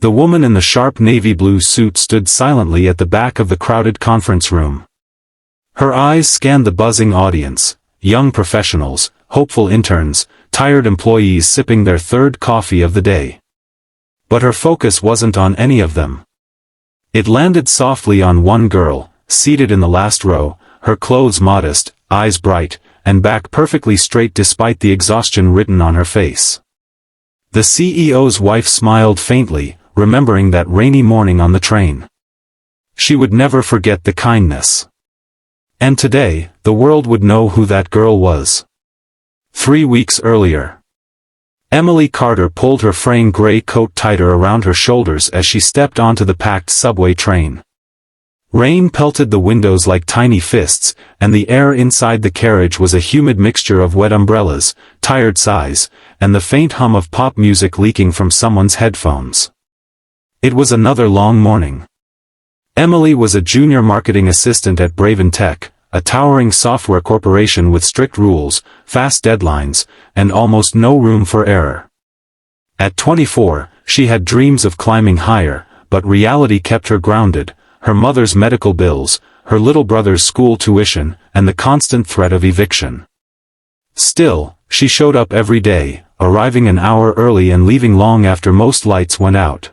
The woman in the sharp navy blue suit stood silently at the back of the crowded conference room. Her eyes scanned the buzzing audience, young professionals, hopeful interns, tired employees sipping their third coffee of the day. But her focus wasn't on any of them. It landed softly on one girl, seated in the last row, her clothes modest, eyes bright, and back perfectly straight despite the exhaustion written on her face. The CEO's wife smiled faintly, remembering that rainy morning on the train. She would never forget the kindness. And today, the world would know who that girl was. 3 weeks earlier, Emily Carter pulled her fraying gray coat tighter around her shoulders as she stepped onto the packed subway train. Rain pelted the windows like tiny fists, and the air inside the carriage was a humid mixture of wet umbrellas, tired sighs, and the faint hum of pop music leaking from someone's headphones. It was another long morning. Emily was a junior marketing assistant at Braven Tech, a towering software corporation with strict rules, fast deadlines, and almost no room for error. At 24, she had dreams of climbing higher, but reality kept her grounded, her mother's medical bills, her little brother's school tuition, and the constant threat of eviction. Still, she showed up every day, arriving an hour early and leaving long after most lights went out.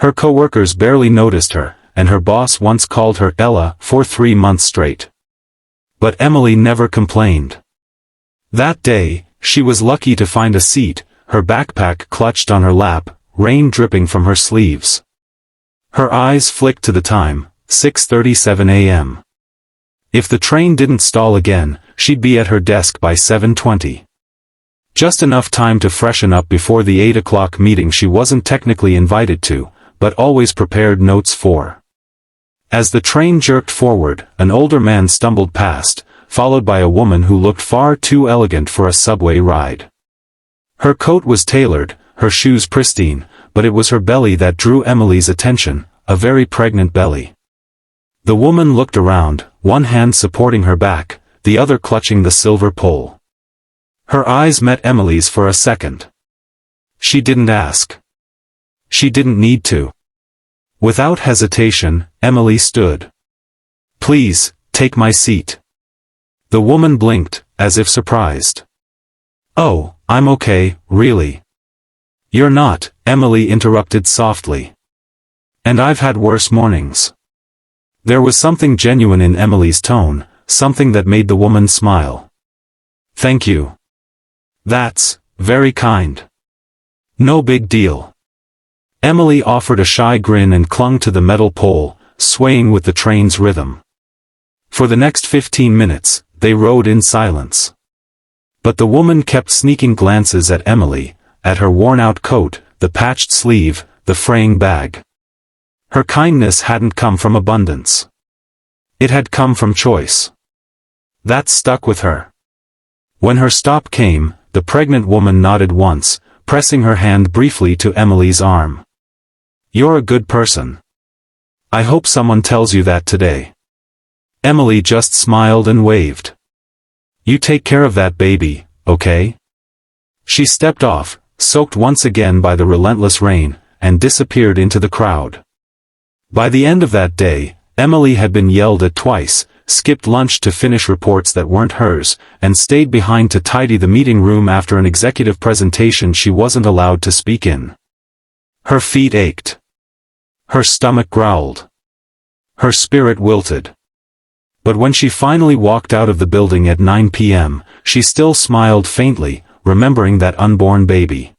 Her coworkers barely noticed her, and her boss once called her Ella for 3 months straight. But Emily never complained. That day, she was lucky to find a seat, her backpack clutched on her lap, rain dripping from her sleeves. Her eyes flicked to the time, 6:37 a.m. If the train didn't stall again, she'd be at her desk by 7:20. Just enough time to freshen up before the 8 o'clock meeting she wasn't technically invited to, but always prepared notes for. As the train jerked forward, an older man stumbled past, followed by a woman who looked far too elegant for a subway ride. Her coat was tailored, her shoes pristine, but it was her belly that drew Emily's attention, a very pregnant belly. The woman looked around, one hand supporting her back, the other clutching the silver pole. Her eyes met Emily's for a second. She didn't ask. She didn't need to. Without hesitation, Emily stood. "Please, take my seat." The woman blinked, as if surprised. "Oh, I'm okay, really." "You're not," Emily interrupted softly. "And I've had worse mornings." There was something genuine in Emily's tone, something that made the woman smile. "Thank you. That's very kind. No big deal." Emily offered a shy grin and clung to the metal pole, swaying with the train's rhythm. For the next 15 minutes, they rode in silence. But the woman kept sneaking glances at Emily, at her worn-out coat, the patched sleeve, the fraying bag. Her kindness hadn't come from abundance. It had come from choice. That stuck with her. When her stop came, the pregnant woman nodded once, pressing her hand briefly to Emily's arm. "You're a good person. I hope someone tells you that today." Emily just smiled and waved. "You take care of that baby, okay?" She stepped off, soaked once again by the relentless rain, and disappeared into the crowd. By the end of that day, Emily had been yelled at twice, skipped lunch to finish reports that weren't hers, and stayed behind to tidy the meeting room after an executive presentation she wasn't allowed to speak in. Her feet ached. Her stomach growled. Her spirit wilted. But when she finally walked out of the building at 9 p.m., she still smiled faintly, remembering that unborn baby.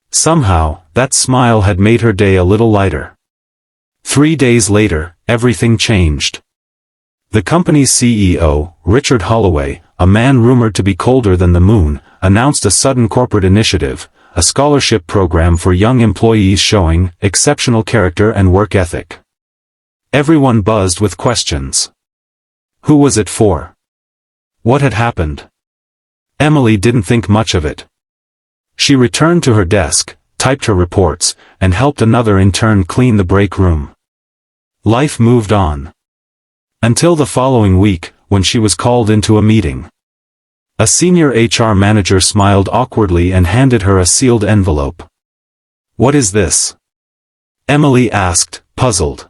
Somehow, that smile had made her day a little lighter. 3 days later, everything changed. The company's CEO, Richard Holloway, a man rumored to be colder than the moon, announced a sudden corporate initiative, a scholarship program for young employees showing exceptional character and work ethic. Everyone buzzed with questions. Who was it for? What had happened? Emily didn't think much of it. She returned to her desk, typed her reports, and helped another intern clean the break room. Life moved on. Until the following week, when she was called into a meeting. A senior HR manager smiled awkwardly and handed her a sealed envelope. "What is this?" Emily asked, puzzled.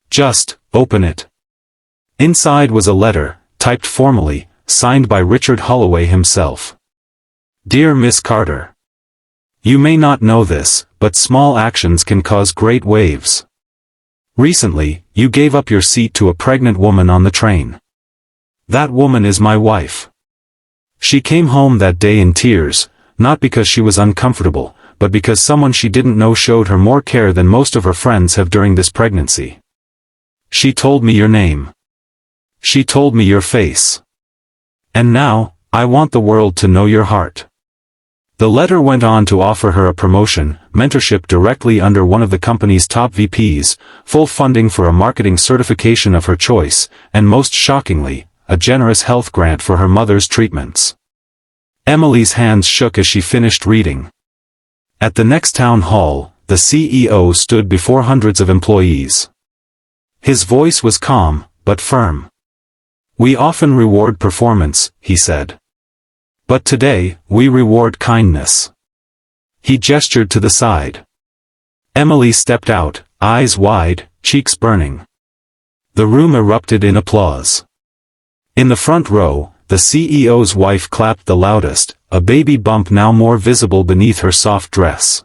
Just, open it. Inside was a letter, typed formally, signed by Richard Holloway himself. Dear Miss Carter. You may not know this, but small actions can cause great waves. Recently, you gave up your seat to a pregnant woman on the train. That woman is my wife. She came home that day in tears, not because she was uncomfortable, but because someone she didn't know showed her more care than most of her friends have during this pregnancy. She told me your name. She told me your face. And now, I want the world to know your heart. The letter went on to offer her a promotion, mentorship directly under one of the company's top VPs, full funding for a marketing certification of her choice, and most shockingly, a generous health grant for her mother's treatments. Emily's hands shook as she finished reading. At the next town hall, the CEO stood before hundreds of employees. His voice was calm, but firm. We often reward performance, he said. But today, we reward kindness. He gestured to the side. Emily stepped out, eyes wide, cheeks burning. The room erupted in applause. In the front row, the CEO's wife clapped the loudest, a baby bump now more visible beneath her soft dress.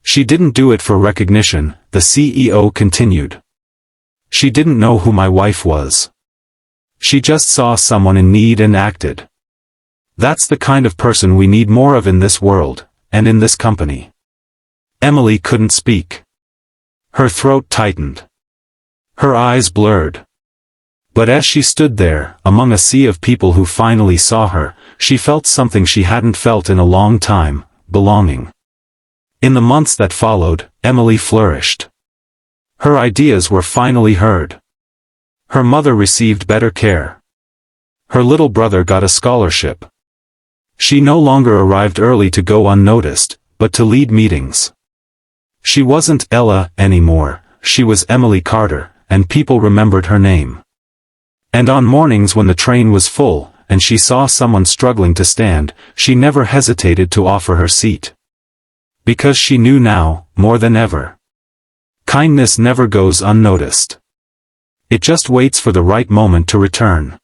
She didn't do it for recognition, the CEO continued. She didn't know who my wife was. She just saw someone in need and acted. That's the kind of person we need more of in this world, and in this company. Emily couldn't speak. Her throat tightened. Her eyes blurred. But as she stood there, among a sea of people who finally saw her, she felt something she hadn't felt in a long time, belonging. In the months that followed, Emily flourished. Her ideas were finally heard. Her mother received better care. Her little brother got a scholarship. She no longer arrived early to go unnoticed, but to lead meetings. She wasn't Ella anymore, she was Emily Carter, and people remembered her name. And on mornings when the train was full, and she saw someone struggling to stand, she never hesitated to offer her seat. Because she knew now, more than ever. Kindness never goes unnoticed. It just waits for the right moment to return.